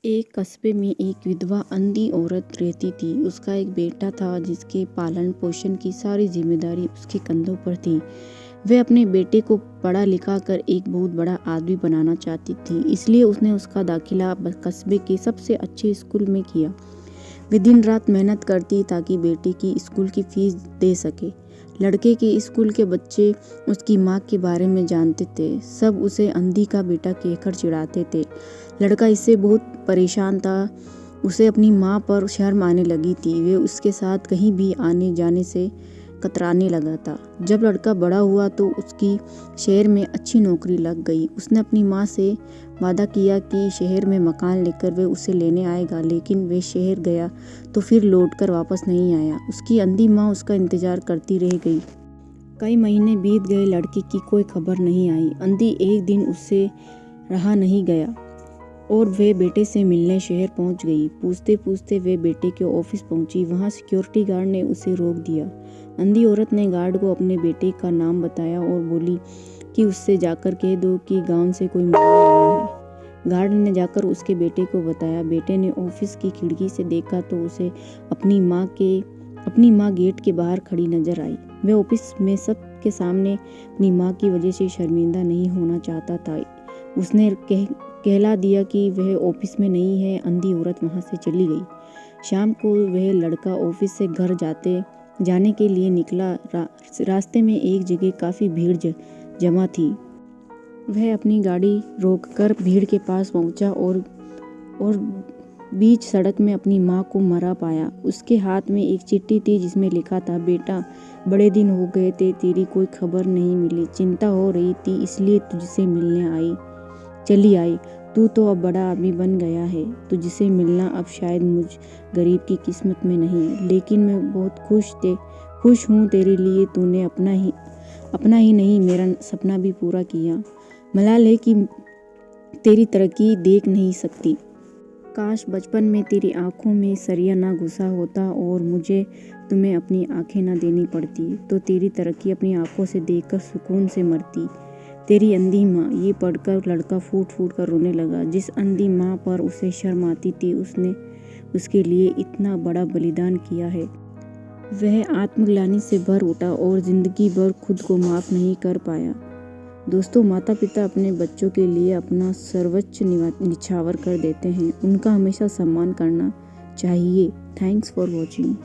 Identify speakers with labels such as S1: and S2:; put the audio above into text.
S1: एक कस्बे में एक विधवा अंधी औरत रहती थी। उसका एक बेटा था जिसके पालन पोषण की सारी जिम्मेदारी उसके कंधों पर थी। वह अपने बेटे को पढ़ा लिखा कर एक बहुत बड़ा आदमी बनाना चाहती थी, इसलिए उसने उसका दाखिला कस्बे के सबसे अच्छे स्कूल में किया। वे दिन रात मेहनत करती ताकि बेटे की स्कूल की फीस दे सके। लड़के के स्कूल के बच्चे उसकी माँ के बारे में जानते थे। सब उसे अंधी का बेटा कहकर चिढ़ाते थे। लड़का इससे बहुत परेशान था। उसे अपनी माँ पर शर्म आने लगी थी। वे उसके साथ कहीं भी आने जाने से कतराने लगा था। जब लड़का बड़ा हुआ तो उसकी शहर में अच्छी नौकरी लग गई। उसने अपनी माँ से वादा किया कि शहर में मकान लेकर वे उसे लेने आएगा, लेकिन वे शहर गया तो फिर लौटकर वापस नहीं आया। उसकी अंधी माँ उसका इंतजार करती रह गई। कई महीने बीत गए, लड़के की कोई खबर नहीं आई। अंधी एक दिन उससे रहा नहीं गया और वे बेटे से मिलने शहर पहुंच गई। पूछते पूछते वे बेटे के ऑफिस पहुंची। वहां सिक्योरिटी गार्ड ने उसे रोक दिया। अंधी औरत ने गार्ड को अपने बेटे का नाम बताया और बोली कि उससे जाकर कह दो कि गांव से कोई मिलने आया है। गार्ड ने जाकर उसके बेटे को बताया। बेटे ने ऑफिस की खिड़की से देखा तो उसे अपनी माँ गेट के बाहर खड़ी नजर आई। वह ऑफिस में सबके सामने अपनी माँ की वजह से शर्मिंदा नहीं होना चाहता था। उसने कहला दिया कि वह ऑफिस में नहीं है। अंधी औरत वहां से चली गई। शाम को वह लड़का ऑफिस से घर जाने के लिए निकला। रास्ते में एक जगह काफ़ी भीड़ जमा थी। वह अपनी गाड़ी रोककर भीड़ के पास पहुंचा और बीच सड़क में अपनी माँ को मरा पाया। उसके हाथ में एक चिट्ठी थी जिसमें लिखा था, बेटा बड़े दिन हो गए थे, तेरी कोई खबर नहीं मिली। चिंता हो रही थी इसलिए तुझसे मिलने चली आई। तू तो अब बड़ा आदमी बन गया है। तुझसे मिलना अब शायद मुझ गरीब की किस्मत में नहीं, लेकिन मैं बहुत खुश हूँ तेरे लिए। तूने अपना ही नहीं मेरा सपना भी पूरा किया। मलाल है कि तेरी तरक्की देख नहीं सकती। काश बचपन में तेरी आंखों में सरिया ना घुसा होता और मुझे तुम्हें अपनी आंखें ना देनी पड़ती, तो तेरी तरक्की अपनी आंखों से देखकर सुकून से मरती। तेरी अंधी माँ। ये पढ़कर लड़का फूट फूट कर रोने लगा। जिस अंधी माँ पर उसे शर्म आती थी, उसने उसके लिए इतना बड़ा बलिदान किया है। वह आत्मग्लानि से भर उठा और जिंदगी भर खुद को माफ़ नहीं कर पाया। दोस्तों, माता पिता अपने बच्चों के लिए अपना सर्वोच्च निछावर कर देते हैं। उनका हमेशा सम्मान करना चाहिए। Thanks for watching.